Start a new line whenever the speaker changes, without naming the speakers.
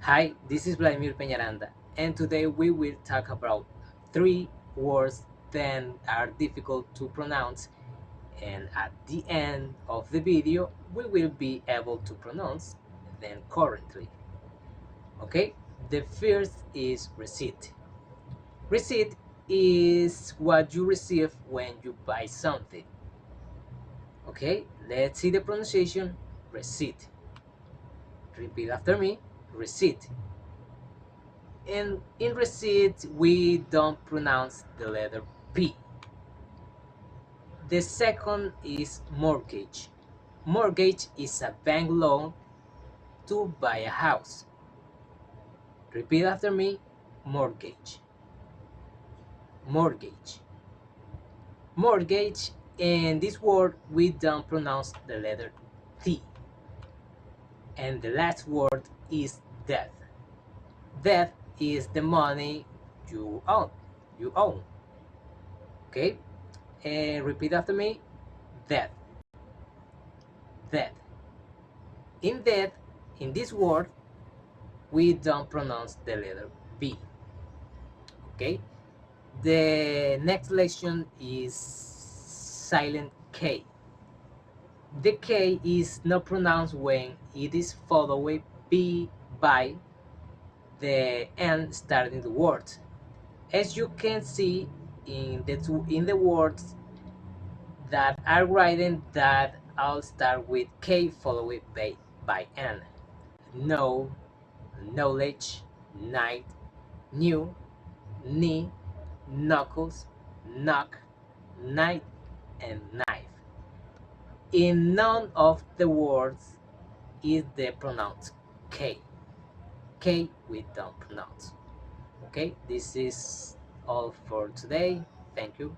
Hi, this is Vladimir Peñaranda, and today we will talk about three words that are difficult to pronounce, and at the end of the video we will be able to pronounce them correctly. Okay, the first is receipt. Receipt is what you receive when you buy something. Okay, let's see the pronunciation. Receipt. Repeat after me. Receipt. And in receipt, we don't pronounce the letter P. The second is mortgage. Mortgage is a bank loan to buy a house. Repeat after me. Mortgage. Mortgage. Mortgage. In this word, we don't pronounce the letter T. And the last word is debt. Debt is the money you own. You own. Okay? And repeat after me. Debt. Debt. In debt, in this word, we don't pronounce the letter B. Okay? The next lesson is silent K. The K is not pronounced when it is followed by the N starting the word. As you can see in the words that are written that all start with K followed by N. Know, knowledge, night, new, knee, knuckles, knock, knife, and knife. In none of the words is the pronounce K. K we don't pronounce. Okay, this is all for today. Thank you.